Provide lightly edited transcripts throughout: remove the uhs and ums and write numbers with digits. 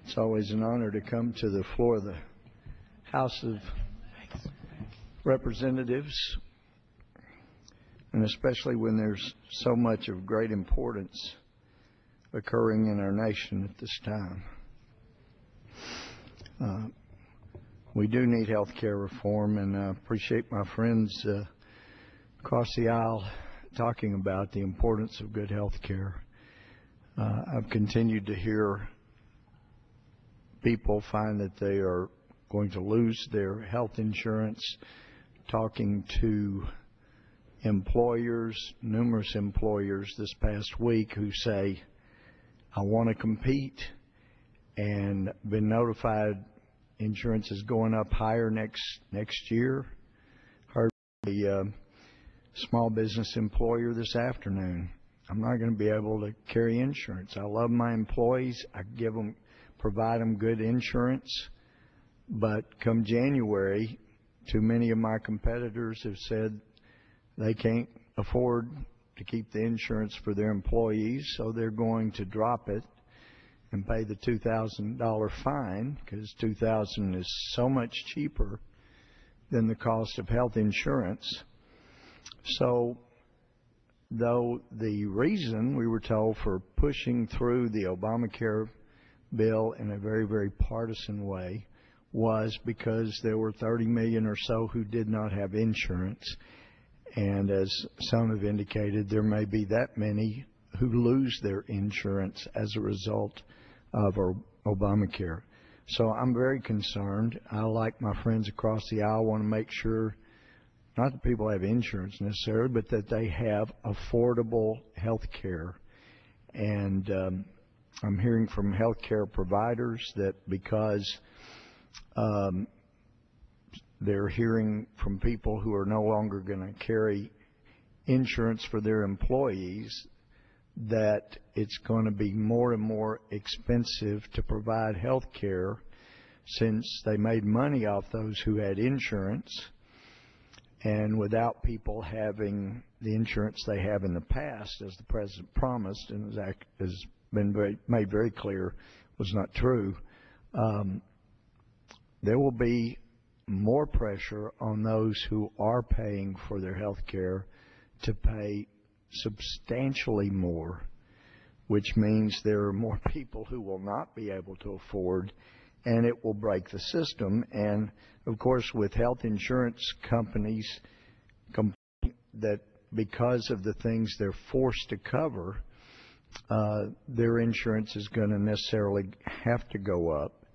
It's always an honor to come to the floor of the House of Representatives, and especially when there's so much of great importance occurring in our nation at this time. We do need health care reform, and I appreciate my friends across the aisle talking about the importance of good health care. I've continued to hear people find that they are going to lose their health insurance, talking to employers, numerous employers this past week who say, I want to compete, and been notified insurance is going up higher next year. Heard the small business employer this afternoon, I'm not going to be able to carry insurance. I love my employees. I provide them good insurance, but come January, too many of my competitors have said they can't afford to keep the insurance for their employees, so they're going to drop it and pay the $2,000 fine, because $2,000 is so much cheaper than the cost of health insurance. So, though the reason we were told for pushing through the Obamacare bill in a very, very partisan way was because there were 30 million or so who did not have insurance. And as some have indicated, there may be that many who lose their insurance as a result of Obamacare. So I'm very concerned. I, like my friends across the aisle, want to make sure not that people have insurance necessarily, but that they have affordable health care. And I'm hearing from health care providers that because they're hearing from people who are no longer going to carry insurance for their employees, that it's going to be more and more expensive to provide health care, since they made money off those who had insurance, and without people having the insurance they have in the past, as the President promised and has been made very clear was not true, there will be more pressure on those who are paying for their health care to pay substantially more, which means there are more people who will not be able to afford, and it will break the system. And of course, with health insurance companies that because of the things they're forced to cover, their insurance is going to necessarily have to go up.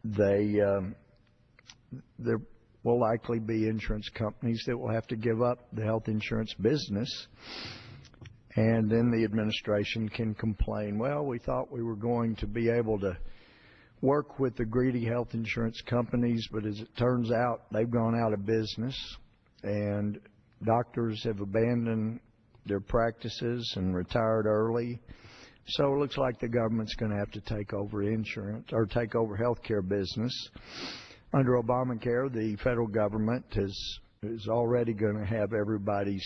There will likely be insurance companies that will have to give up the health insurance business, and then the administration can complain, well, we thought we were going to be able to work with the greedy health insurance companies, but as it turns out, they've gone out of business, and doctors have abandoned their practices and retired early. So it looks like the government's going to have to take over insurance or take over health care business. Under Obamacare, the federal government is already going to have everybody's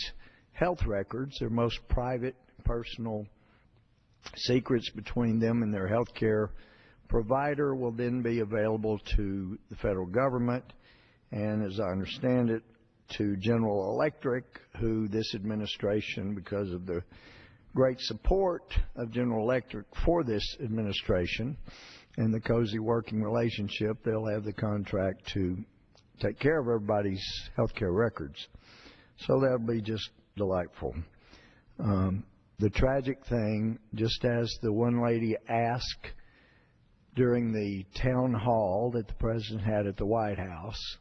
health records, their most private, personal secrets between them and their health care provider will then be available to the federal government, and as I understand it, to General Electric, who this administration, because of the great support of General Electric for this administration and the cozy working relationship, they'll have the contract to take care of everybody's health care records. So that'll be just delightful. The tragic thing, just as the one lady asked during the town hall that the President had at the White House,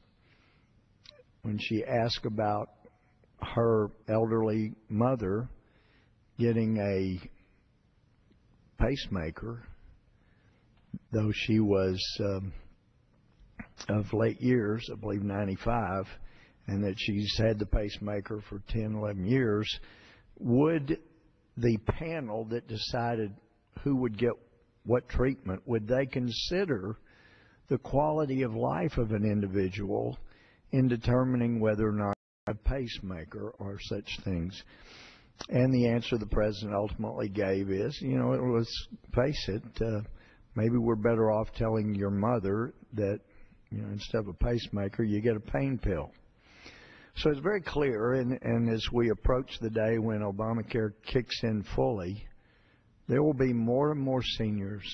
when she asked about her elderly mother getting a pacemaker, though she was of late years, I believe 95, and that she's had the pacemaker for 10, 11 years, would the panel that decided who would get what treatment, would they consider the quality of life of an individual in determining whether or not a pacemaker or such things? And the answer the president ultimately gave is, let's face it, maybe we're better off telling your mother that, instead of a pacemaker, you get a pain pill. So it's very clear, and as we approach the day when Obamacare kicks in fully, there will be more and more seniors,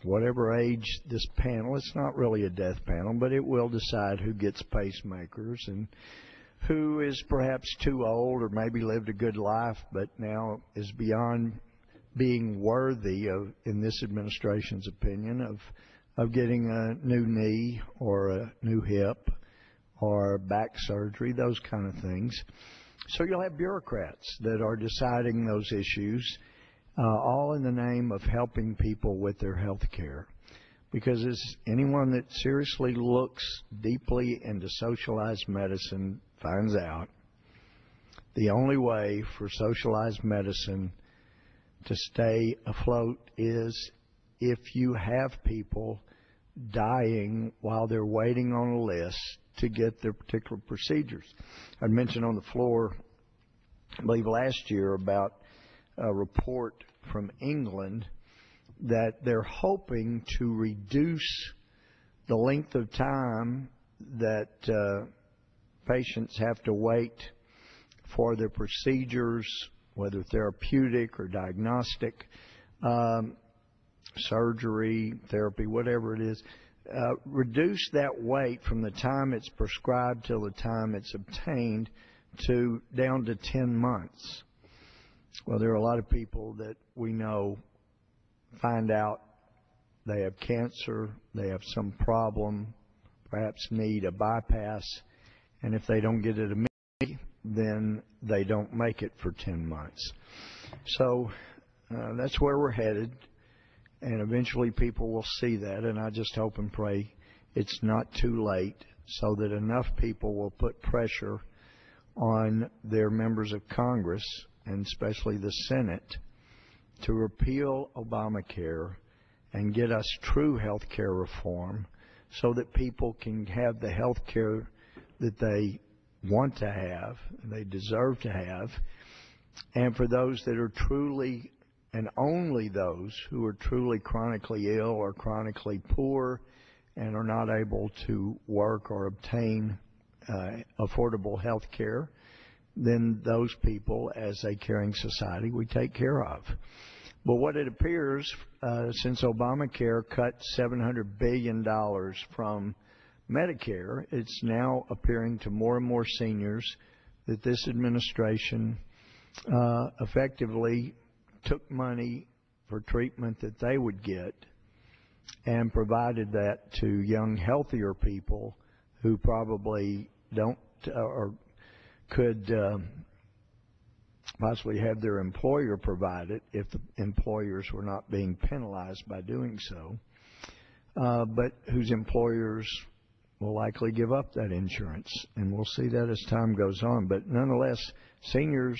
whatever age this panel, it's not really a death panel, but it will decide who gets pacemakers and who is perhaps too old or maybe lived a good life but now is beyond being worthy of, in this administration's opinion, of getting a new knee or a new hip or back surgery, those kind of things. So you'll have bureaucrats that are deciding those issues, all in the name of helping people with their health care. Because as anyone that seriously looks deeply into socialized medicine finds out, the only way for socialized medicine to stay afloat is if you have people dying while they're waiting on a list to get their particular procedures. I mentioned on the floor, I believe last year, about a report from England that they're hoping to reduce the length of time that patients have to wait for their procedures, whether therapeutic or diagnostic, surgery, therapy, whatever it is, reduce that wait from the time it's prescribed till the time it's obtained to down to 10 months. Well, there are a lot of people that we know find out they have cancer, they have some problem, perhaps need a bypass, and if they don't get it immediately, then they don't make it for 10 months. So that's where we're headed, and eventually people will see that, and I just hope and pray it's not too late so that enough people will put pressure on their members of Congress, and especially the Senate, to repeal Obamacare and get us true health care reform so that people can have the health care that they want to have, they deserve to have, and for those that are truly, and only those who are truly chronically ill or chronically poor and are not able to work or obtain affordable health care, then those people, as a caring society, we take care of. But what it appears, since Obamacare cut $700 billion from Medicare, it's now appearing to more and more seniors that this administration effectively took money for treatment that they would get and provided that to young, healthier people who probably don't or could possibly have their employer provide it if the employers were not being penalized by doing so, but whose employers will likely give up that insurance, and we'll see that as time goes on. But nonetheless, seniors,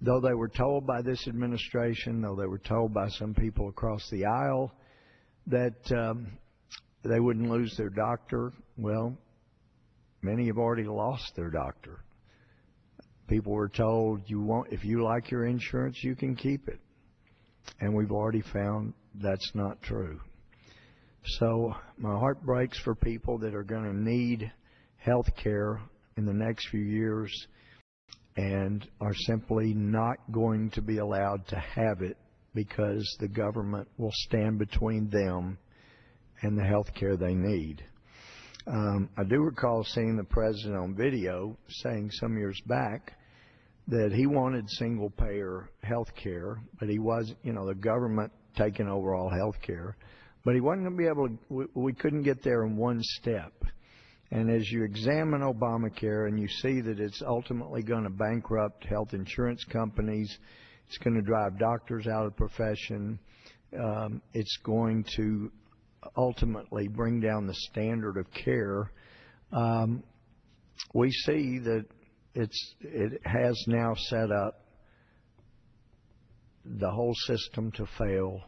though they were told by this administration, though they were told by some people across the aisle that they wouldn't lose their doctor, well, many have already lost their doctor. People were told, if you like your insurance, you can keep it. And we've already found that's not true. So my heart breaks for people that are going to need health care in the next few years and are simply not going to be allowed to have it because the government will stand between them and the health care they need. I do recall seeing the president on video saying some years back that he wanted single-payer health care, but he was, the government taking over all health care, but he wasn't going to be able to, we couldn't get there in one step. And as you examine Obamacare and you see that it's ultimately going to bankrupt health insurance companies, it's going to drive doctors out of the profession, it's going to ultimately bring down the standard of care, we see that it has now set up the whole system to fail,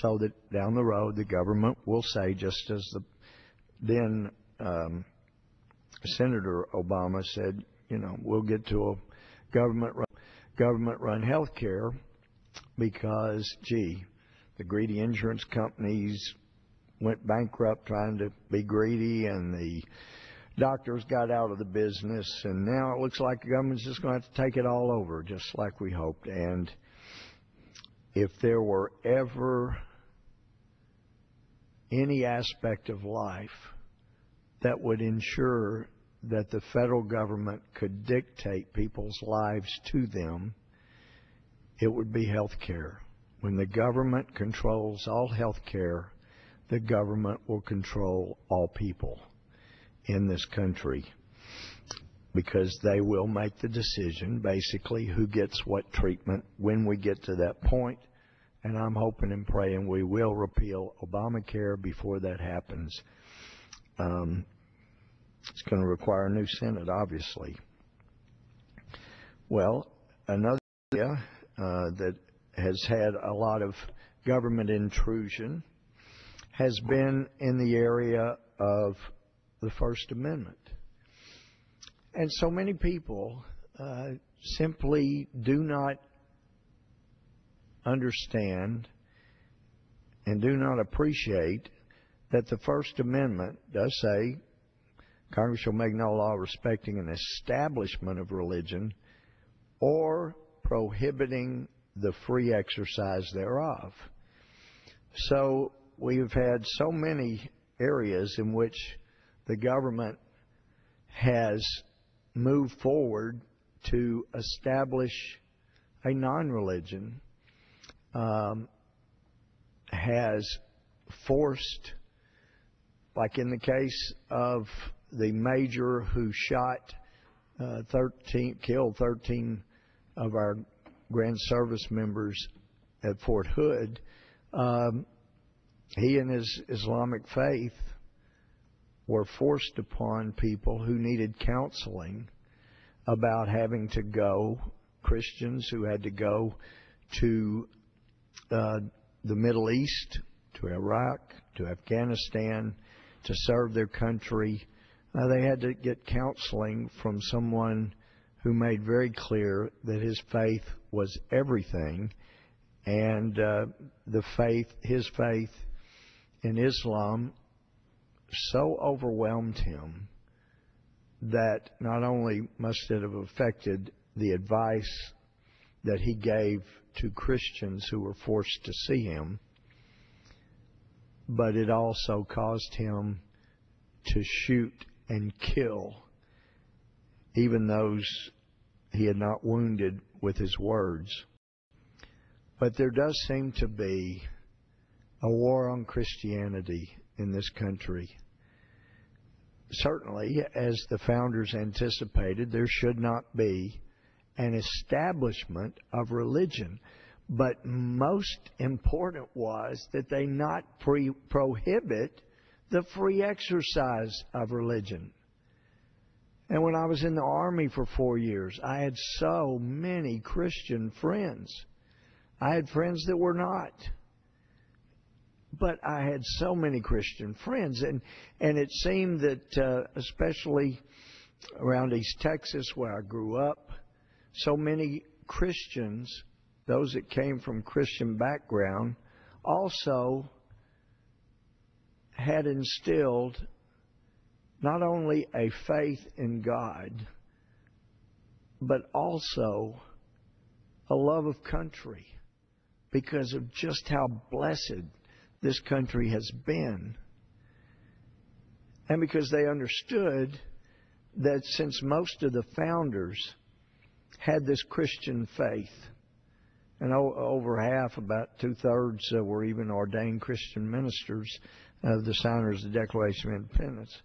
so that down the road the government will say, just as the then Senator Obama said, we'll get to a government government-run health care because, gee, the greedy insurance companies went bankrupt trying to be greedy, and the doctors got out of the business, and now it looks like the government's just going to have to take it all over, just like we hoped. And if there were ever any aspect of life that would ensure that the federal government could dictate people's lives to them, it would be health care. When the government controls all health care, the government will control all people in this country, because they will make the decision, basically, who gets what treatment when we get to that point. And I'm hoping and praying we will repeal Obamacare before that happens. It's going to require a new Senate, obviously. Well, another area that has had a lot of government intrusion has been in the area of the First Amendment. And so many people simply do not understand and do not appreciate that the First Amendment does say Congress shall make no law respecting an establishment of religion or prohibiting the free exercise thereof. So we've had so many areas in which the government has moved forward to establish a non-religion, has forced, like in the case of the major who killed 13 of our Grand Service members at Fort Hood, he and his Islamic faith were forced upon people who needed counseling about having to go, Christians who had to go to the Middle East, to Iraq, to Afghanistan, to serve their country. They had to get counseling from someone who made very clear that his faith was everything, and his faith in Islam so overwhelmed him that not only must it have affected the advice that he gave to Christians who were forced to see him, but it also caused him to shoot and kill even those he had not wounded with his words. But there does seem to be a war on Christianity in this country. Certainly, as the founders anticipated, there should not be an establishment of religion. But most important was that they not prohibit the free exercise of religion. And when I was in the Army for 4 years, I had so many Christian friends. I had friends that were not. But I had so many Christian friends. And it seemed that, especially around East Texas, where I grew up, so many Christians, those that came from Christian background, also had instilled not only a faith in God, but also a love of country because of just how blessed this country has been. And because they understood that since most of the founders had this Christian faith, and over half, about 2/3, were even ordained Christian ministers, the signers of the Declaration of Independence,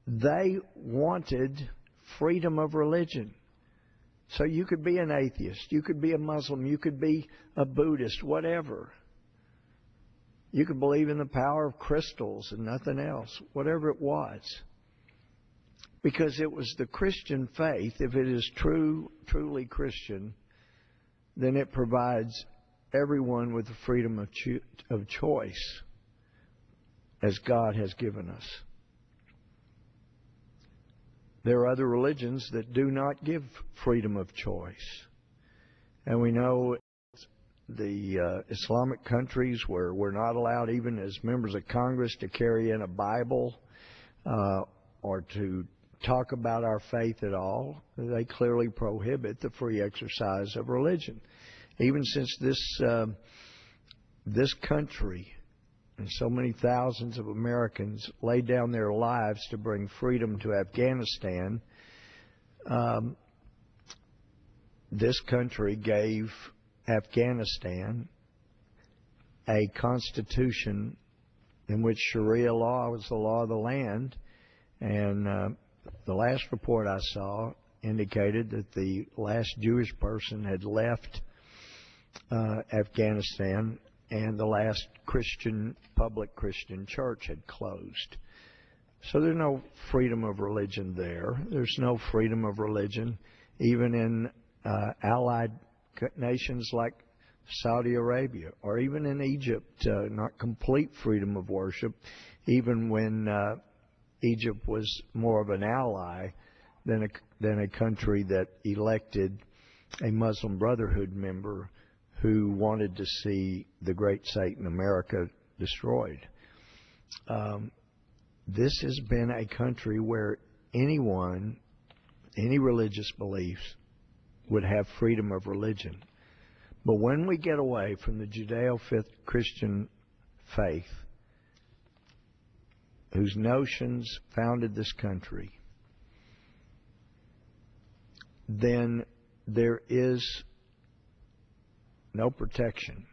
they wanted freedom of religion. So you could be an atheist, you could be a Muslim, you could be a Buddhist, whatever. You could believe in the power of crystals and nothing else, whatever it was. Because it was the Christian faith, if it is truly Christian, then it provides everyone with the freedom of choice as God has given us. There are other religions that do not give freedom of choice. And we know the Islamic countries where we're not allowed, even as members of Congress, to carry in a Bible or to talk about our faith at all. They clearly prohibit the free exercise of religion. Even since this country and so many thousands of Americans laid down their lives to bring freedom to Afghanistan, this country gave Afghanistan a constitution in which Sharia law was the law of the land, and the last report I saw indicated that the last Jewish person had left Afghanistan and the last public Christian church had closed. So there's no freedom of religion there. There's no freedom of religion even in allied nations like Saudi Arabia, or even in Egypt, not complete freedom of worship, even when Egypt was more of an ally than a country that elected a Muslim Brotherhood member who wanted to see the great Satan America destroyed. This has been a country where anyone, any religious beliefs, would have freedom of religion. But when we get away from the Judeo-Christian faith, whose notions founded this country, then there is no protection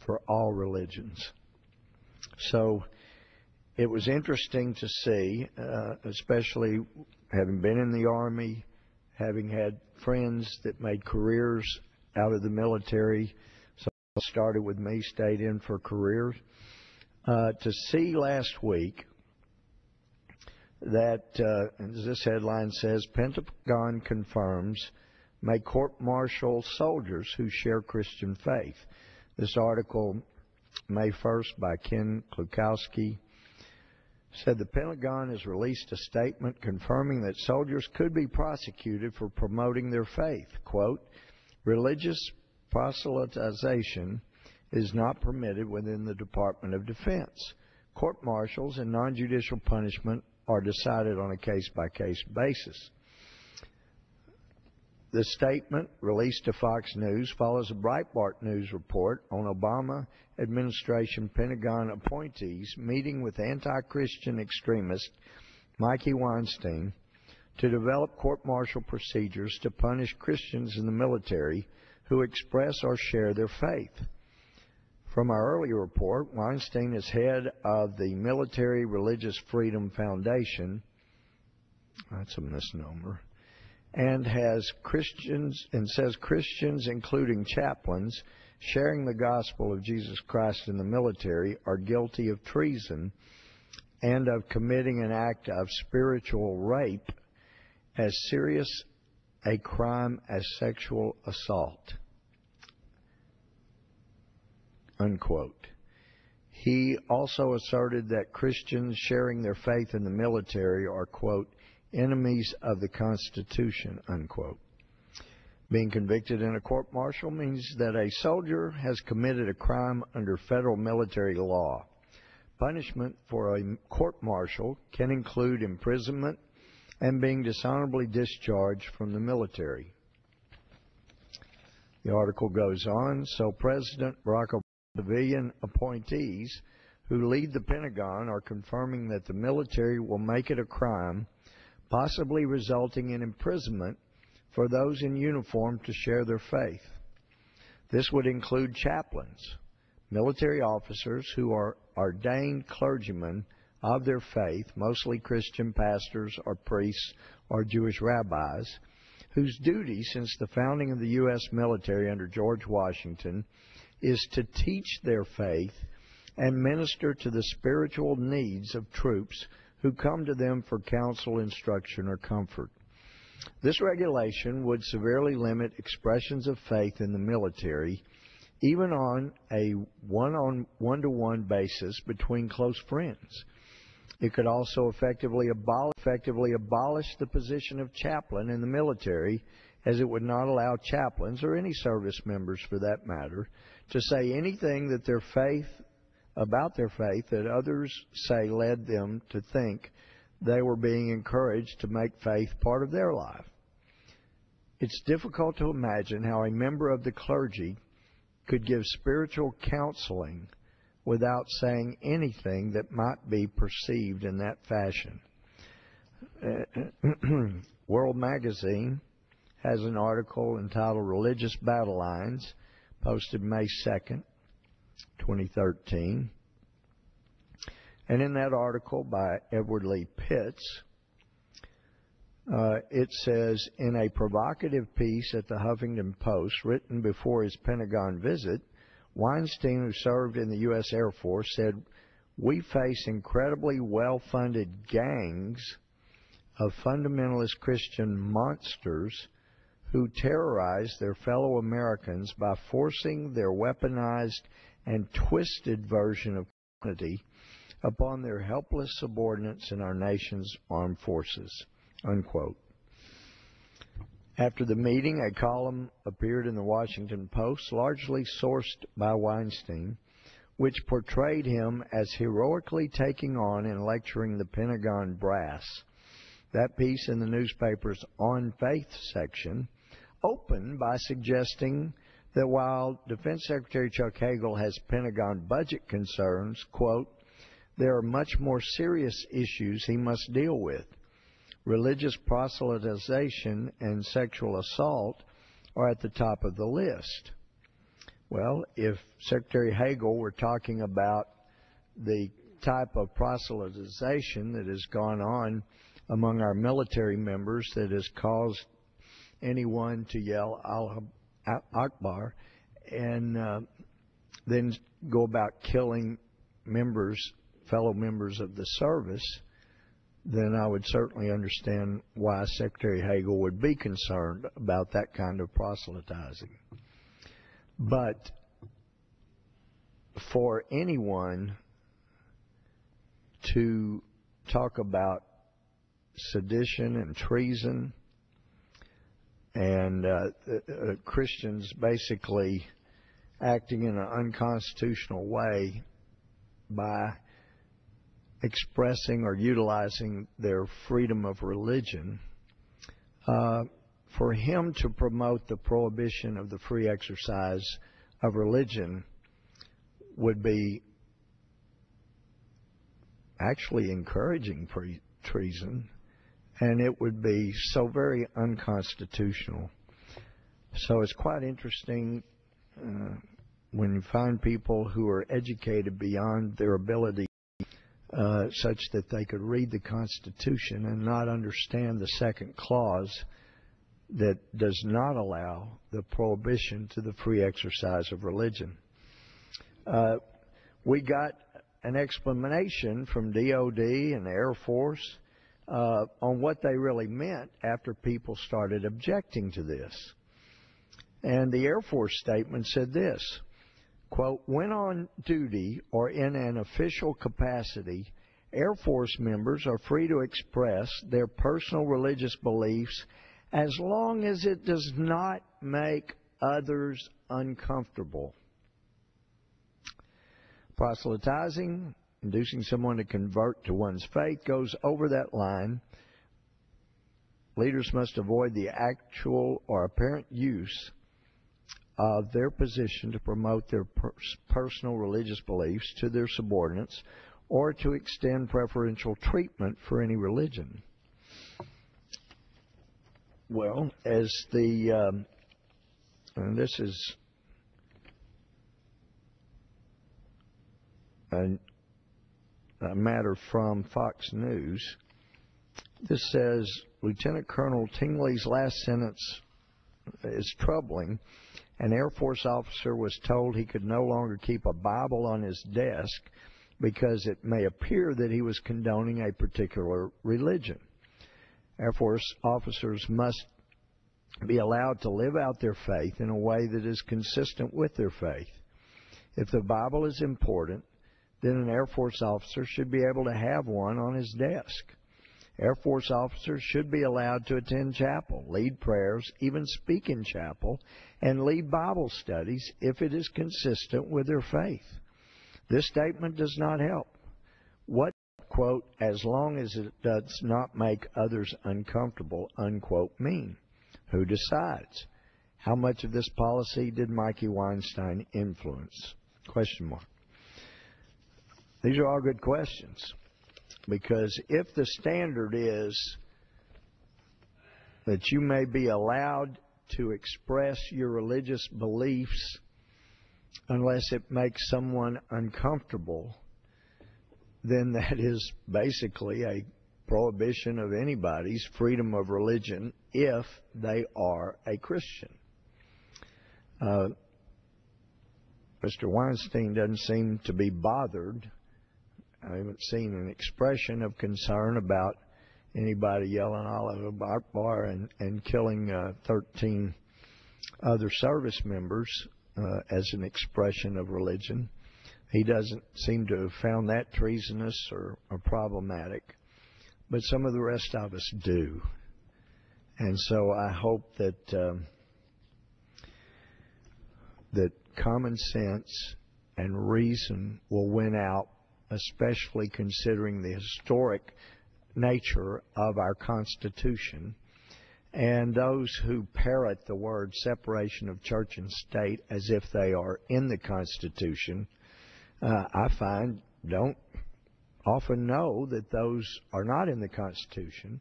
for all religions. So it was interesting to see, especially having been in the Army, having had friends that made careers out of the military. Some started with me, stayed in for careers. To see last week that, as this headline says, Pentagon confirms may court-martial soldiers who share Christian faith. This article, May 1st, by Ken Klukowski, said the Pentagon has released a statement confirming that soldiers could be prosecuted for promoting their faith. Quote, religious proselytization is not permitted within the Department of Defense. Court-martials and non-judicial punishment are decided on a case-by-case basis. The statement, released to Fox News, follows a Breitbart News report on Obama administration Pentagon appointees meeting with anti-Christian extremist Mikey Weinstein to develop court-martial procedures to punish Christians in the military who express or share their faith. From our earlier report, Weinstein is head of the Military Religious Freedom Foundation. That's a misnomer. And says Christians, including chaplains, sharing the gospel of Jesus Christ in the military are guilty of treason and of committing an act of spiritual rape as serious a crime as sexual assault. Unquote. He also asserted that Christians sharing their faith in the military are, quote, enemies of the Constitution, unquote. Being convicted in a court-martial means that a soldier has committed a crime under federal military law. Punishment for a court-martial can include imprisonment and being dishonorably discharged from the military. The article goes on, so President Barack Obama's civilian appointees who lead the Pentagon are confirming that the military will make it a crime, possibly resulting in imprisonment for those in uniform to share their faith. This would include chaplains, military officers who are ordained clergymen of their faith, mostly Christian pastors or priests or Jewish rabbis, whose duty since the founding of the U.S. military under George Washington is to teach their faith and minister to the spiritual needs of troops who come to them for counsel, instruction, or comfort. This regulation would severely limit expressions of faith in the military, even on a one-to-one basis between close friends. It could also effectively abolish the position of chaplain in the military as it would not allow chaplains, or any service members for that matter, to say anything that about their faith that others say led them to think they were being encouraged to make faith part of their life. It's difficult to imagine how a member of the clergy could give spiritual counseling without saying anything that might be perceived in that fashion. World Magazine has an article entitled Religious Battle Lines, posted May 2nd, 2013. And in that article by Edward Lee Pitts, it says, in a provocative piece at the Huffington Post written before his Pentagon visit, Weinstein, who served in the U.S. Air Force, said, "We face incredibly well-funded gangs of fundamentalist Christian monsters who terrorize their fellow Americans by forcing their weaponized and twisted version of Christianity upon their helpless subordinates in our nation's armed forces." Unquote. After the meeting, a column appeared in the Washington Post, largely sourced by Weinstein, which portrayed him as heroically taking on and lecturing the Pentagon brass. That piece in the newspaper's On Faith section opened by suggesting that while Defense Secretary Chuck Hagel has Pentagon budget concerns, quote, there are much more serious issues he must deal with. Religious proselytization and sexual assault are at the top of the list. Well, if Secretary Hagel were talking about the type of proselytization that has gone on among our military members that has caused anyone to yell Allah Akbar and then go about killing fellow members of the service, then I would certainly understand why Secretary Hagel would be concerned about that kind of proselytizing. But for anyone to talk about sedition and treason and Christians basically acting in an unconstitutional way by expressing or utilizing their freedom of religion, for him to promote the prohibition of the free exercise of religion would be actually encouraging treason, and it would be so very unconstitutional. So it's quite interesting when you find people who are educated beyond their ability such that they could read the Constitution and not understand the second clause that does not allow the prohibition to the free exercise of religion. We got an explanation from DOD and the Air Force on what they really meant after people started objecting to this. And the Air Force statement said this, quote, when on duty or in an official capacity, Air Force members are free to express their personal religious beliefs as long as it does not make others uncomfortable. Proselytizing, inducing someone to convert to one's faith, goes over that line. Leaders must avoid the actual or apparent use of their position to promote their personal religious beliefs to their subordinates or to extend preferential treatment for any religion. Well, as and this is a matter from Fox News. This says, Lieutenant Colonel Tingley's last sentence is troubling. An Air Force officer was told he could no longer keep a Bible on his desk because it may appear that he was condoning a particular religion. Air Force officers must be allowed to live out their faith in a way that is consistent with their faith. If the Bible is important, then an Air Force officer should be able to have one on his desk. Air Force officers should be allowed to attend chapel, lead prayers, even speak in chapel, and lead Bible studies if it is consistent with their faith. This statement does not help. What, quote, as long as it does not make others uncomfortable, unquote, mean? Who decides? How much of this policy did Mikey Weinstein influence? Question mark. These are all good questions, because if the standard is that you may be allowed to express your religious beliefs unless it makes someone uncomfortable, then that is basically a prohibition of anybody's freedom of religion if they are a Christian. Mr. Weinstein doesn't seem to be bothered. I haven't seen an expression of concern about anybody yelling Allahu Akbar and killing 13 other service members as an expression of religion. He doesn't seem to have found that treasonous or problematic, but some of the rest of us do. And so I hope that that common sense and reason will win out, especially considering the historic nature of our Constitution. And those who parrot the word separation of church and state as if they are in the Constitution, I find don't often know that those are not in the Constitution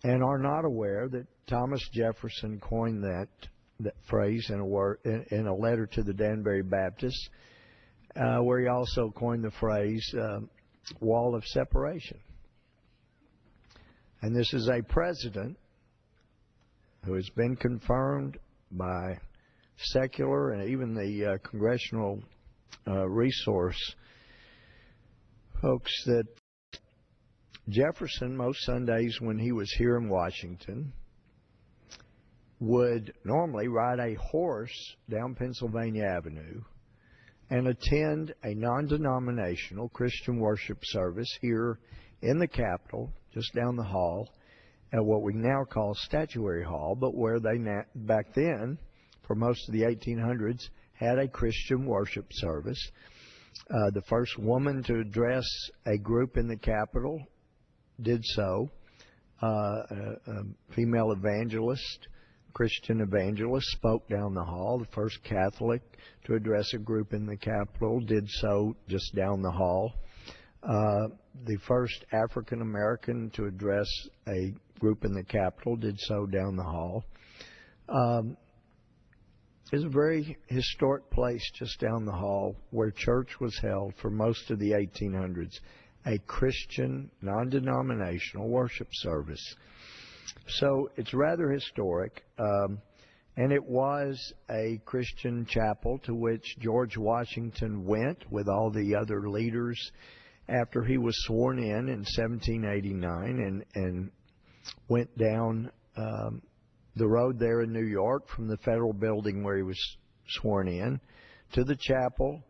and are not aware that Thomas Jefferson coined that phrase in a letter to the Danbury Baptists, where he also coined the phrase wall of separation. And this is a president who has been confirmed by secular and even the congressional resource folks that Jefferson, most Sundays when he was here in Washington, would normally ride a horse down Pennsylvania Avenue and attend a non-denominational Christian worship service here in the Capitol, just down the hall, at what we now call Statuary Hall, but where they back then, for most of the 1800s, had a Christian worship service. The first woman to address a group in the Capitol did so, a female evangelist, Christian evangelist, spoke down the hall. The first Catholic to address a group in the Capitol did so just down the hall. The first African American to address a group in the Capitol did so down the hall. It's a very historic place just down the hall where church was held for most of the 1800s, a Christian, non-denominational worship service. So it's rather historic, and it was a Christian chapel to which George Washington went with all the other leaders after he was sworn in 1789 and went down the road there in New York from the federal building where he was sworn in to the chapel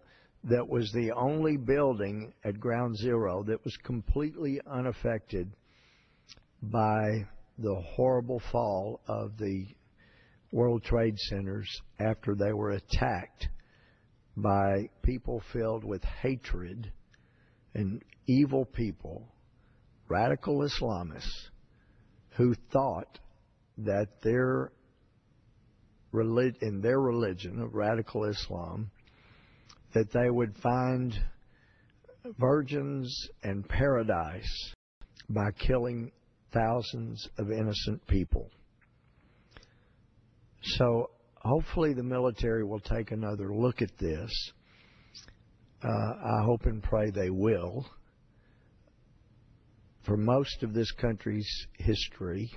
that was the only building at Ground Zero that was completely unaffected by the horrible fall of the World Trade Centers after they were attacked by people filled with hatred and evil people, radical Islamists, who thought that in their religion of radical Islam, that they would find virgins and paradise by killing thousands of innocent people. So hopefully the military will take another look at this. I hope and pray they will. For most of this country's history,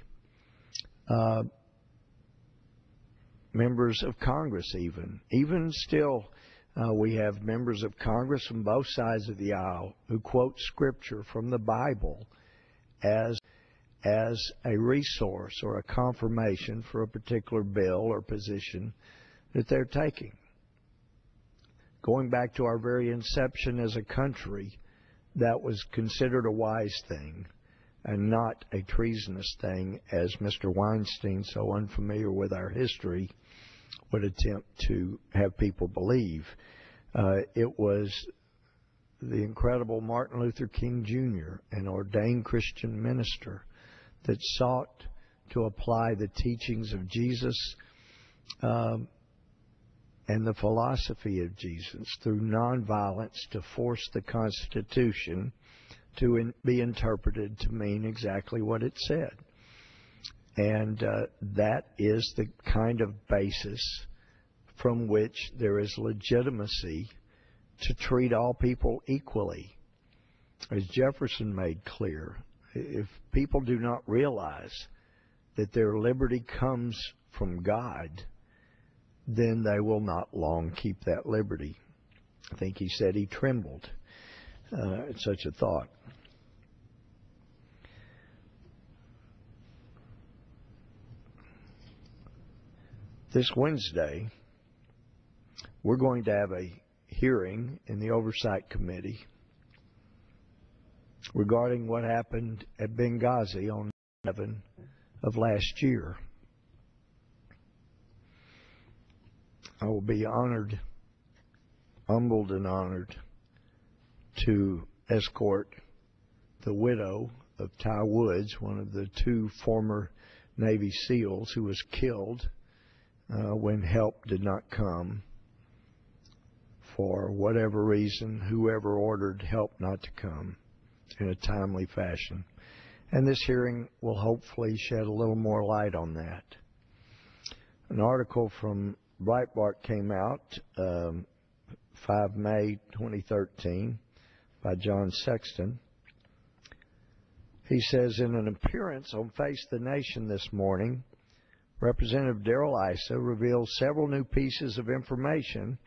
members of Congress even still, we have members of Congress from both sides of the aisle who quote Scripture from the Bible as a resource or a confirmation for a particular bill or position that they're taking. Going back to our very inception as a country, that was considered a wise thing. and not a treasonous thing, as Mr. Weinstein, so unfamiliar with our history, would attempt to have people believe. It was the incredible Martin Luther King Jr., an ordained Christian minister, that sought to apply the teachings of Jesus and the philosophy of Jesus through nonviolence to force the Constitution to be interpreted to mean exactly what it said. And that is the kind of basis from which there is legitimacy to treat all people equally. As Jefferson made clear, if people do not realize that their liberty comes from God, then they will not long keep that liberty. I think he said he trembled at such a thought. This Wednesday, we're going to have a hearing in the Oversight Committee regarding what happened at Benghazi on 9/11 of last year. I will be honored, humbled and honored, to escort the widow of Ty Woods, one of the two former Navy SEALs who was killed when help did not come for whatever reason, whoever ordered help not to come in a timely fashion. And this hearing will hopefully shed a little more light on that. An article from Breitbart came out 5 May 2013 by John Sexton. He says, in an appearance on Face the Nation this morning, Representative Darrell Issa revealed several new pieces of information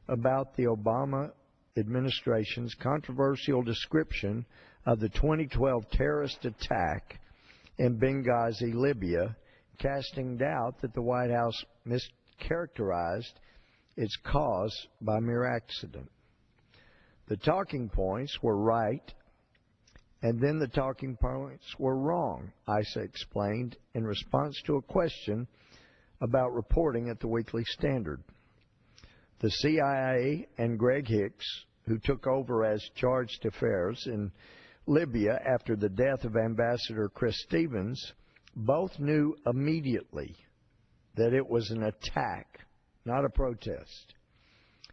about the Obama administration's controversial description of the 2012 terrorist attack in Benghazi, Libya, casting doubt that the White House mischaracterized its cause by mere accident. The talking points were right, and then the talking points were wrong, Issa explained in response to a question about reporting at the Weekly Standard. The CIA and Greg Hicks, who took over as charge d'affaires in Libya after the death of Ambassador Chris Stevens, both knew immediately that it was an attack, not a protest.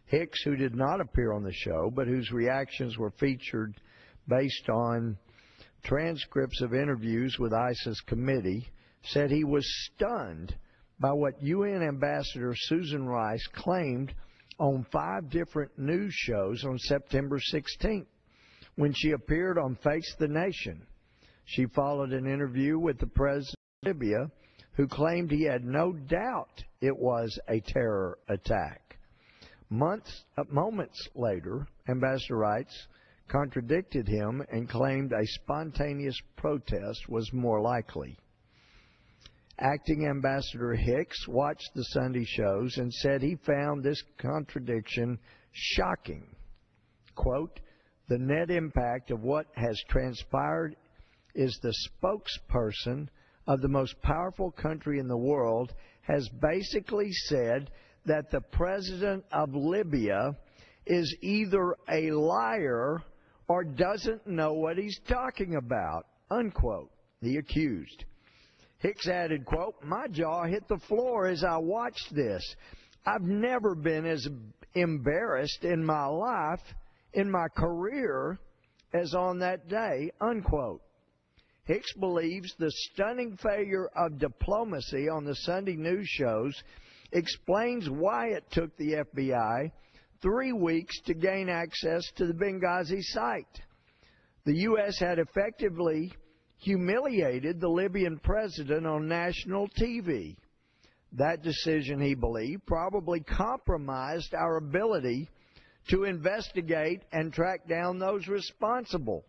Hicks, who did not appear on the show, but whose reactions were featured based on transcripts of interviews with ISIS committee, said he was stunned by what UN Ambassador Susan Rice claimed on 5 different news shows on September 16th when she appeared on Face the Nation. She followed an interview with the president of Libya, who claimed he had no doubt it was a terror attack. Moments later, Ambassador Rice contradicted him and claimed a spontaneous protest was more likely. Acting Ambassador Hicks watched the Sunday shows and said he found this contradiction shocking. Quote, the net impact of what has transpired is the spokesperson of the most powerful country in the world has basically said that the president of Libya is either a liar or doesn't know what he's talking about, unquote, the accused. Hicks added, quote, my jaw hit the floor as I watched this. I've never been as embarrassed in my life, in my career, as on that day, unquote. Hicks believes the stunning failure of diplomacy on the Sunday news shows explains why it took the FBI 3 weeks to gain access to the Benghazi site. The U.S. had effectively humiliated the Libyan president on national TV. That decision, he believed, probably compromised our ability to investigate and track down those responsible.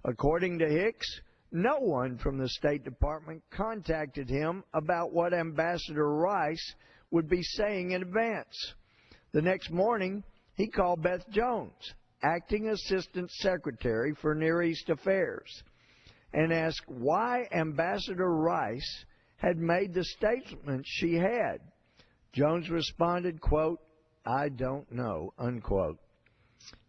According to Hicks, no one from the State Department contacted him about what Ambassador Rice would be saying in advance. The next morning, he called Beth Jones, Acting Assistant Secretary for Near East Affairs, and asked why Ambassador Rice had made the statement she had. Jones responded, quote, "I don't know," unquote.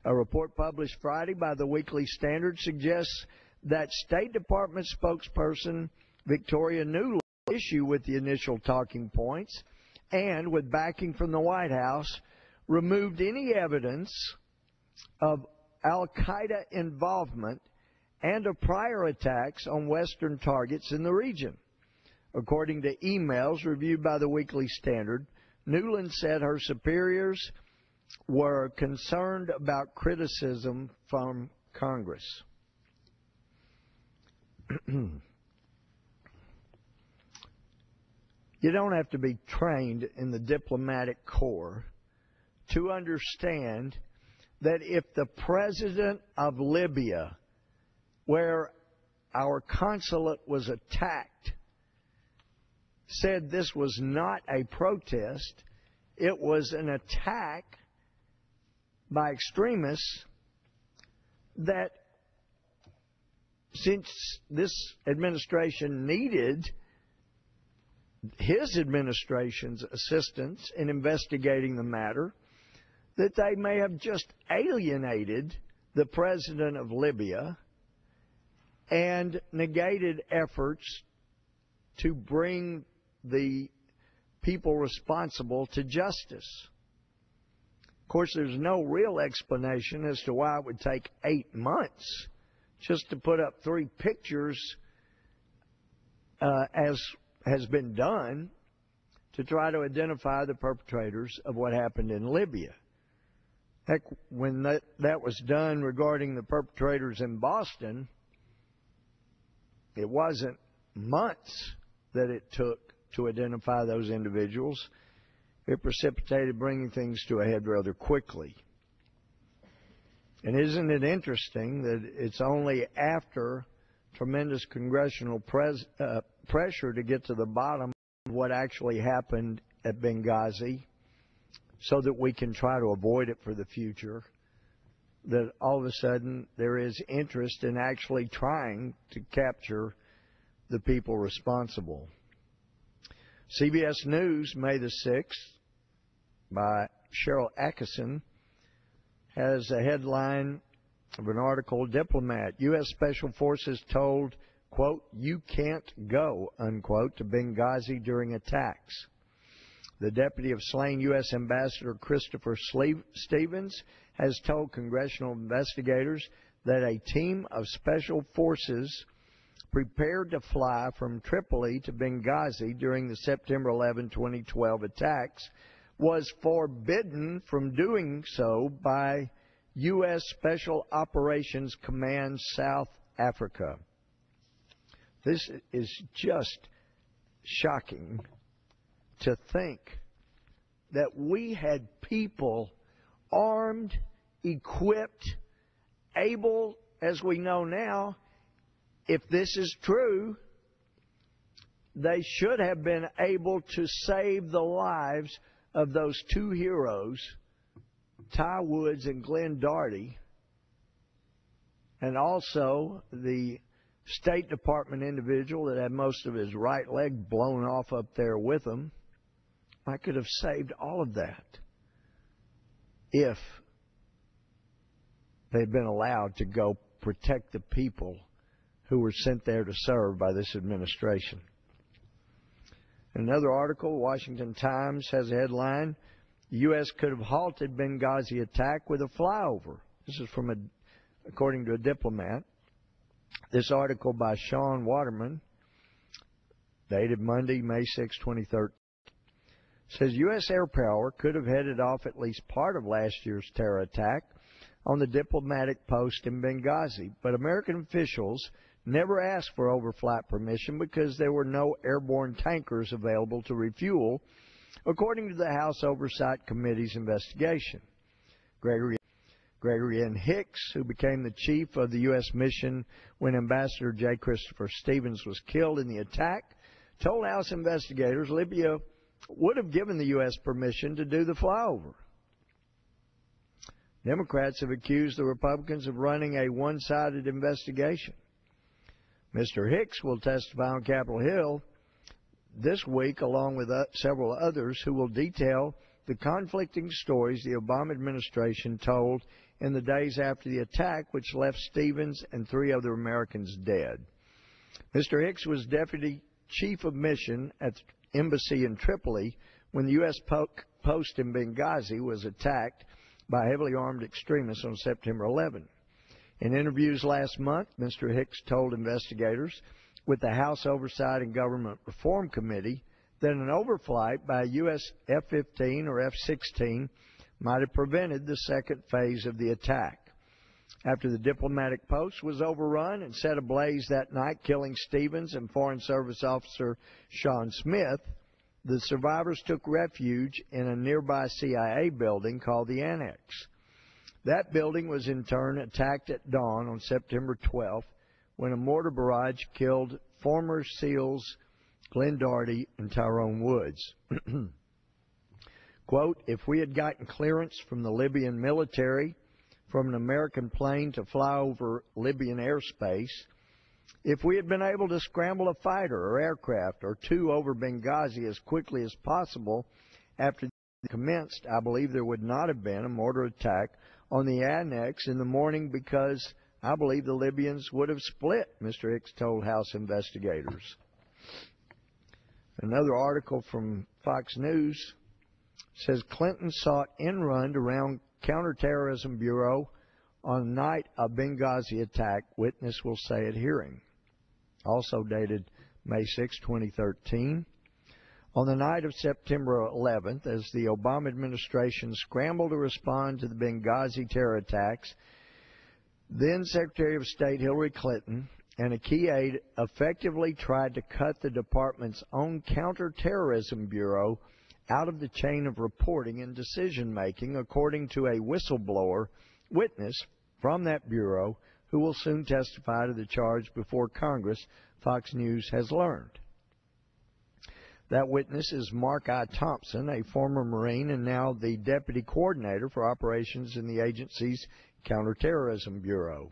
A report published Friday by the Weekly Standard suggests that State Department spokesperson Victoria Nuland took issue with the initial talking points and, with backing from the White House, removed any evidence of al-Qaeda involvement and of prior attacks on Western targets in the region. According to emails reviewed by the Weekly Standard, Nuland said her superiors were concerned about criticism from Congress. You don't have to be trained in the diplomatic corps to understand that if the president of Libya, where our consulate was attacked, said this was not a protest, it was an attack by extremists, that since this administration needed his administration's assistance in investigating the matter, that they may have just alienated the president of Libya and negated efforts to bring the people responsible to justice. Of course, there's no real explanation as to why it would take 8 months just to put up 3 pictures, as has been done, to try to identify the perpetrators of what happened in Libya. Heck, when that was done regarding the perpetrators in Boston, it wasn't months that it took to identify those individuals. It precipitated bringing things to a head rather quickly. And isn't it interesting that it's only after tremendous congressional pressure to get to the bottom of what actually happened at Benghazi so that we can try to avoid it for the future, that all of a sudden there is interest in actually trying to capture the people responsible. CBS News, May the 6th, by Cheryl Atkinson, has a headline of an article, Diplomat, U.S. Special Forces told, quote, "You can't go," unquote, to Benghazi during attacks. The deputy of slain U.S. Ambassador Christopher Stevens has told congressional investigators that a team of special forces prepared to fly from Tripoli to Benghazi during the September 11, 2012 attacks was forbidden from doing so by U.S. Special Operations Command South Africa. This is just shocking to think that we had people armed, equipped, able, as we know now, if this is true, they should have been able to save the lives of those 2 heroes, Ty Woods and Glenn Darty, and also the State Department individual that had most of his right leg blown off up there with him. I could have saved all of that if they'd been allowed to go protect the people who were sent there to serve by this administration. Another article, Washington Times, has a headline, the U.S. could have halted Benghazi attack with a flyover. This is according to a diplomat. This article by Sean Waterman, dated Monday, May 6, 2013, says U.S. air power could have headed off at least part of last year's terror attack on the diplomatic post in Benghazi, but American officials never asked for overflight permission because there were no airborne tankers available to refuel, according to the House Oversight Committee's investigation. Gregory N. Hicks, who became the chief of the U.S. mission when Ambassador J. Christopher Stevens was killed in the attack, told House investigators Libya would have given the U.S. permission to do the flyover. Democrats have accused the Republicans of running a one-sided investigation. Mr. Hicks will testify on Capitol Hill this week, along with several others who will detail the conflicting stories the Obama administration told in the days after the attack, which left Stevens and 3 other Americans dead. Mr. Hicks was Deputy Chief of Mission at the Embassy in Tripoli when the U.S. post in Benghazi was attacked by heavily armed extremists on September 11. In interviews last month, Mr. Hicks told investigators with the House Oversight and Government Reform Committee that an overflight by a U.S. F-15 or F-16 might have prevented the second phase of the attack. After the diplomatic post was overrun and set ablaze that night, killing Stevens and Foreign Service Officer Sean Smith, the survivors took refuge in a nearby CIA building called the Annex. That building was in turn attacked at dawn on September 12th when a mortar barrage killed former SEALs Glenn Doherty and Tyrone Woods. Quote, if we had gotten clearance from the Libyan military from an American plane to fly over Libyan airspace, if we had been able to scramble a fighter or aircraft or 2 over Benghazi as quickly as possible after it commenced, I believe there would not have been a mortar attack on the Annex in the morning because I believe the Libyans would have split, Mr. Hicks told House investigators. Another article from Fox News says Clinton sought in-run around Counterterrorism Bureau on night of Benghazi attack, witness will say at hearing. Also dated May 6, 2013. On the night of September 11th, as the Obama administration scrambled to respond to the Benghazi terror attacks, then Secretary of State Hillary Clinton and a key aide effectively tried to cut the department's own Counterterrorism Bureau out of the chain of reporting and decision-making, according to a whistleblower witness from that bureau who will soon testify to the charge before Congress, Fox News has learned. That witness is Mark I. Thompson, a former Marine and now the Deputy Coordinator for Operations in the agency's Counterterrorism Bureau.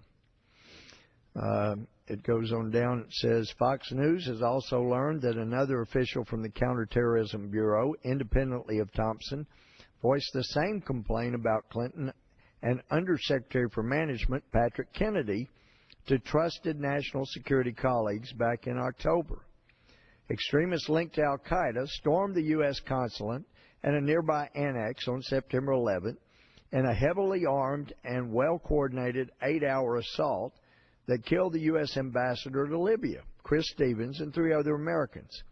It goes on down, it says, Fox News has also learned that another official from the Counterterrorism Bureau, independently of Thompson, voiced the same complaint about Clinton and Undersecretary for Management, Patrick Kennedy, to trusted national security colleagues back in October. Extremists linked to al-Qaeda stormed the U.S. consulate and a nearby annex on September 11th in a heavily armed and well-coordinated 8-hour assault that killed the U.S. ambassador to Libya, Chris Stevens, and 3 other Americans.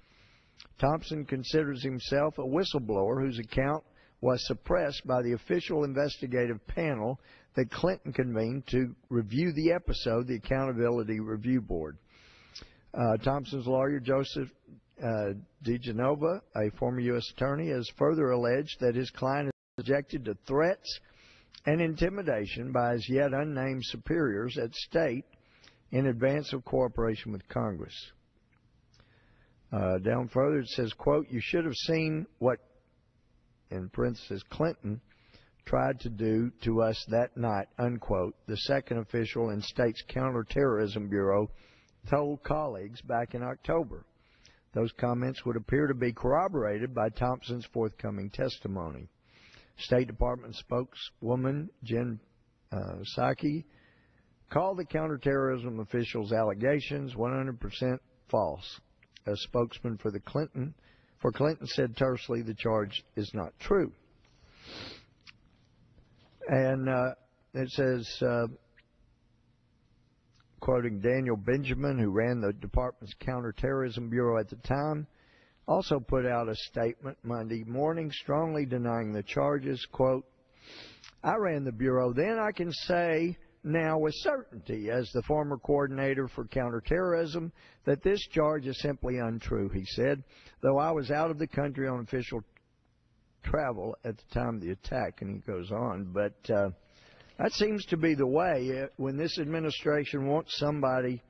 Thompson considers himself a whistleblower whose account was suppressed by the official investigative panel that Clinton convened to review the episode, the Accountability Review Board. Thompson's lawyer, Joseph DeGenova, a former U.S. attorney, has further alleged that his client is subjected to threats and intimidation by his yet unnamed superiors at state in advance of cooperation with Congress. Down further it says, quote, you should have seen what, in parentheses, Clinton tried to do to us that night, unquote, the second official in state's Counterterrorism Bureau told colleagues back in October. Those comments would appear to be corroborated by Thompson's forthcoming testimony. State Department spokeswoman Jen Psaki called the counterterrorism officials' allegations 100% false. A spokesman for Clinton said tersely the charge is not true. And it says, quoting Daniel Benjamin, who ran the department's counterterrorism bureau at the time, also put out a statement Monday morning strongly denying the charges. Quote, I ran the bureau then. I can say now with certainty, as the former coordinator for counterterrorism, that this charge is simply untrue, he said, though I was out of the country on official travel at the time of the attack, and he goes on. But that seems to be the way when this administration wants somebody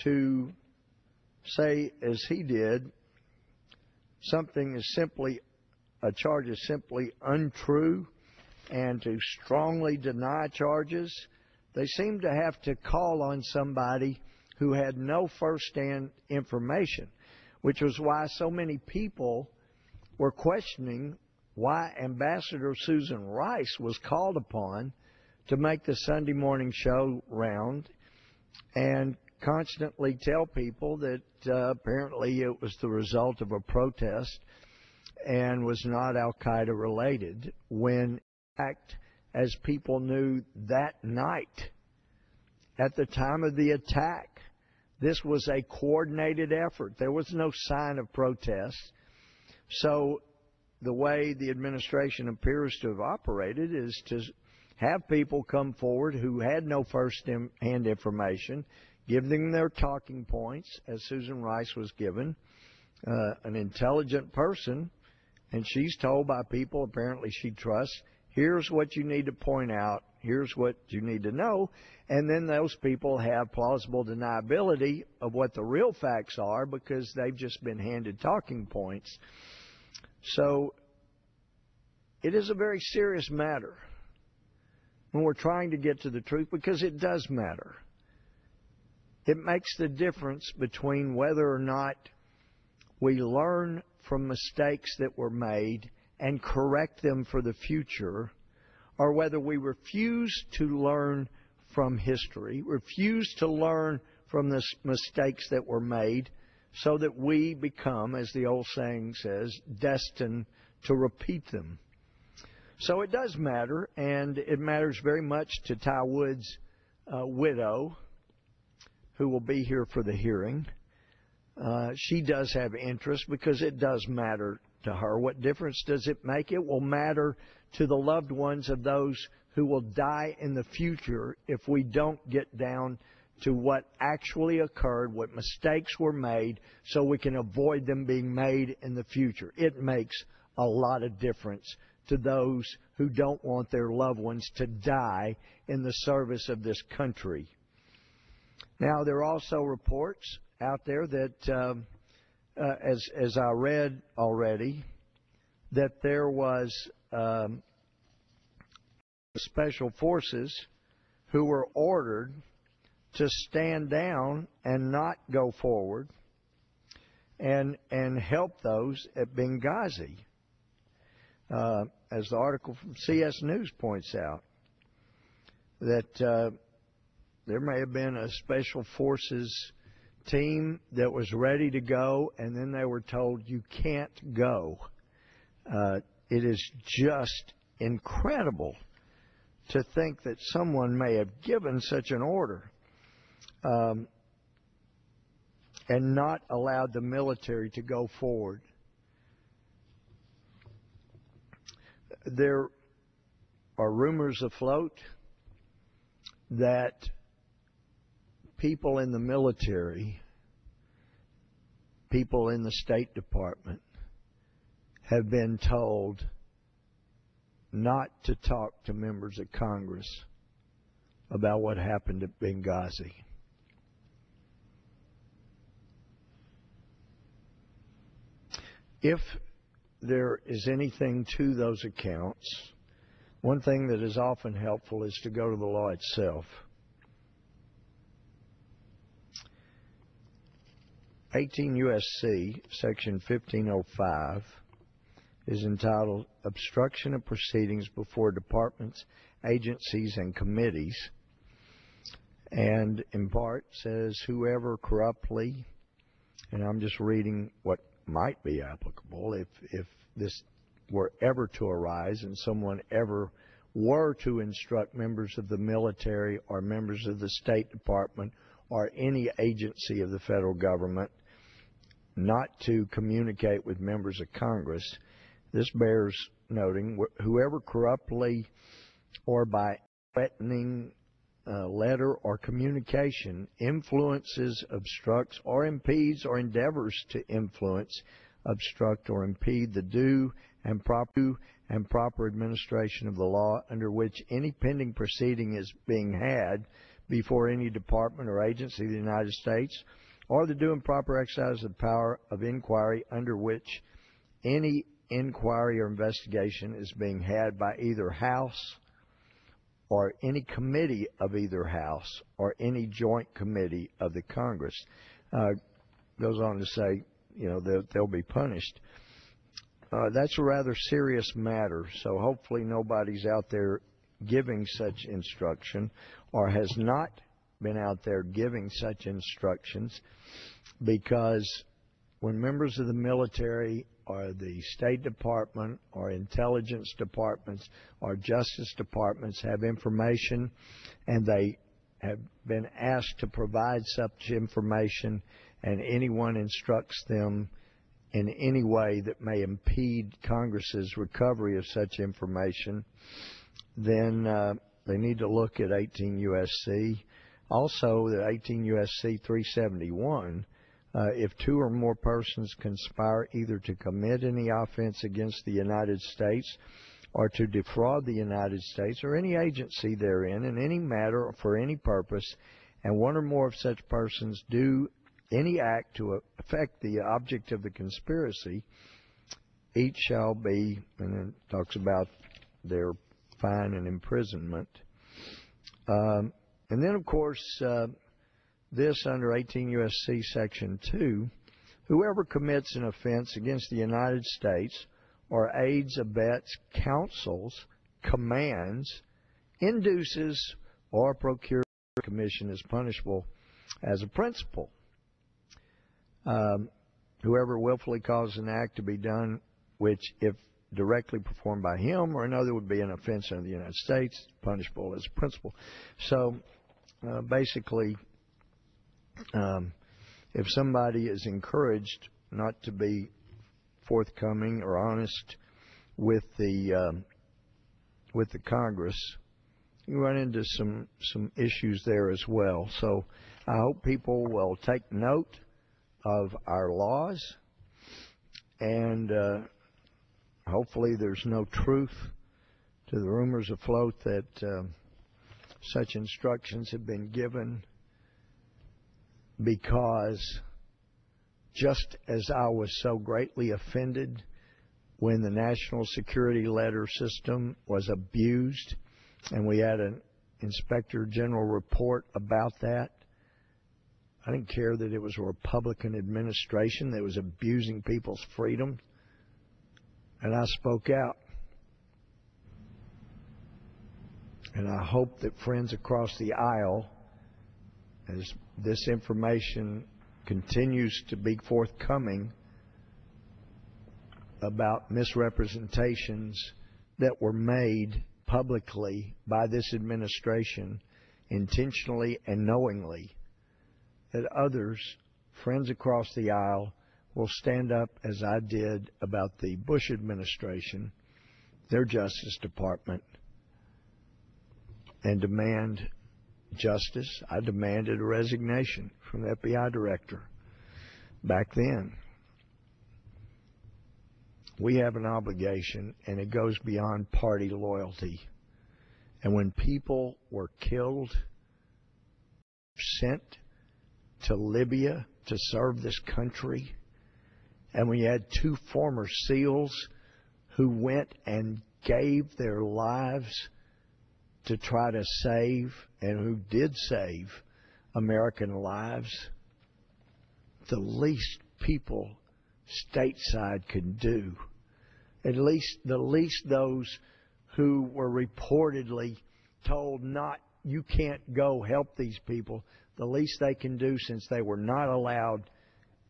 to say, as he did, something is simply, a charge is simply untrue, and to strongly deny charges. They seem to have to call on somebody who had no first-hand information, which was why so many people were questioning why Ambassador Susan Rice was called upon to make the Sunday morning show round and constantly tell people that apparently it was the result of a protest and was not al-Qaeda related, when in fact, as people knew that night, at the time of the attack, this was a coordinated effort. There was no sign of protest. So the way the administration appears to have operated is to have people come forward who had no first-hand information, give them their talking points, as Susan Rice was given, an intelligent person, and she's told by people apparently she trusts, here's what you need to point out, here's what you need to know, and then those people have plausible deniability of what the real facts are because they've just been handed talking points. So it is a very serious matter when we're trying to get to the truth, because it does matter. It makes the difference between whether or not we learn from mistakes that were made and correct them for the future, or whether we refuse to learn from history, refuse to learn from the mistakes that were made, so that we become, as the old saying says, destined to repeat them. So it does matter, and it matters very much to Ty Wood's widow, who will be here for the hearing. She does have interest because it does matter to her. What difference does it make? It will matter to the loved ones of those who will die in the future if we don't get down to what actually occurred, what mistakes were made, so we can avoid them being made in the future. It makes a lot of difference to those who don't want their loved ones to die in the service of this country. Now, there are also reports out there that, as I read already, that there was special forces who were ordered to stand down and not go forward and help those at Benghazi. As the article from CS News points out, that there may have been a special forces team that was ready to go, and then they were told, you can't go. It is just incredible to think that someone may have given such an order and not allowed the military to go forward. There are rumors afloat that people in the military, people in the State Department, have been told not to talk to members of Congress about what happened at Benghazi. If there is anything to those accounts, one thing that is often helpful is to go to the law itself. 18 U.S.C. Section 1505 is entitled Obstruction of Proceedings Before Departments, Agencies, and Committees, and in part says whoever corruptly, and I'm just reading what might be applicable if this were ever to arise and someone ever were to instruct members of the military or members of the State Department or any agency of the federal government not to communicate with members of Congress. This bears noting, whoever corruptly or by threatening letter or communication influences, obstructs, or impedes or endeavors to influence, obstruct, or impede the due and proper administration of the law under which any pending proceeding is being had before any department or agency of the United States, or the due and proper exercise of the power of inquiry under which any inquiry or investigation is being had by either House or any committee of either house or any joint committee of the Congress. Goes on to say, they'll be punished. That's a rather serious matter, so hopefully nobody's out there giving such instruction or has not been out there giving such instructions, because when members of the military or the State Department or intelligence departments or justice departments have information and they have been asked to provide such information, and anyone instructs them in any way that may impede Congress's recovery of such information, then they need to look at 18 U.S.C. Also, the 18 U.S.C. 371, if two or more persons conspire either to commit any offense against the United States or to defraud the United States or any agency therein in any matter or for any purpose, and one or more of such persons do any act to affect the object of the conspiracy, each shall be, and it talks about their fine and imprisonment. And then, of course, this under 18 U.S.C. Section 2, whoever commits an offense against the United States or aids, abets, counsels, commands, induces, or procures a commission is punishable as a principal. Whoever willfully causes an act to be done which, if directly performed by him or another, would be an offense under the United States, punishable as a principal. So basically, if somebody is encouraged not to be forthcoming or honest with the Congress, you run into some issues there as well. So I hope people will take note of our laws, and hopefully there's no truth to the rumors afloat that such instructions have been given, because just as I was so greatly offended when the national security letter system was abused, and we had an inspector general report about that, I didn't care that it was a Republican administration that was abusing people's freedom, and I spoke out. And I hope that friends across the aisle, as this information continues to be forthcoming about misrepresentations that were made publicly by this administration, intentionally and knowingly, that others, friends across the aisle, will stand up as I did about the Bush administration, their Justice Department, and demand justice. I demanded a resignation from the FBI director back then. We have an obligation, and it goes beyond party loyalty. And when people were killed, sent to Libya to serve this country, and we had two former SEALs who went and gave their lives to try to save, and who did save, American lives, the least people stateside could do, the least those who were reportedly told not, you can't go help these people, the least they can do, since they were not allowed,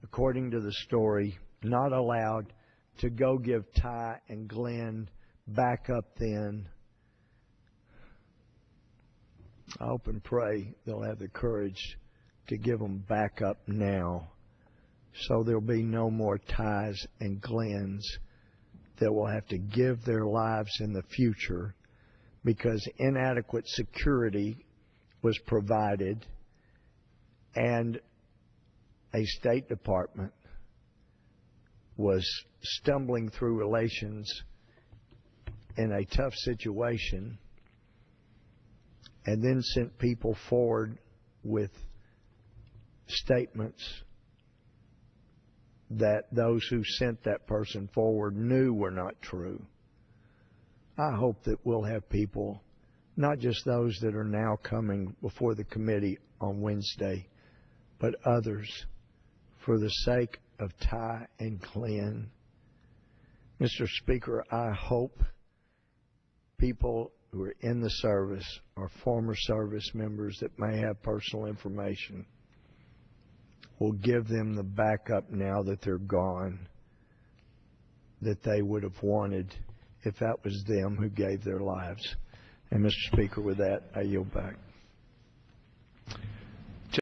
according to the story, not allowed to go give Ty and Glenn back up then. I hope and pray they'll have the courage to give them back up now, so there'll be no more Tys and Glens that will have to give their lives in the future because inadequate security was provided and a State Department was stumbling through relations in a tough situation, and then sent people forward with statements that those who sent that person forward knew were not true. I hope that we'll have people not just those that are now coming before the committee on Wednesday, but others, for the sake of Ty and Glenn. Mr. Speaker, I hope people who are in the service or former service members that may have personal information will give them the backup now that they're gone that they would have wanted if that was them who gave their lives. And Mr. Speaker, with that, I yield back.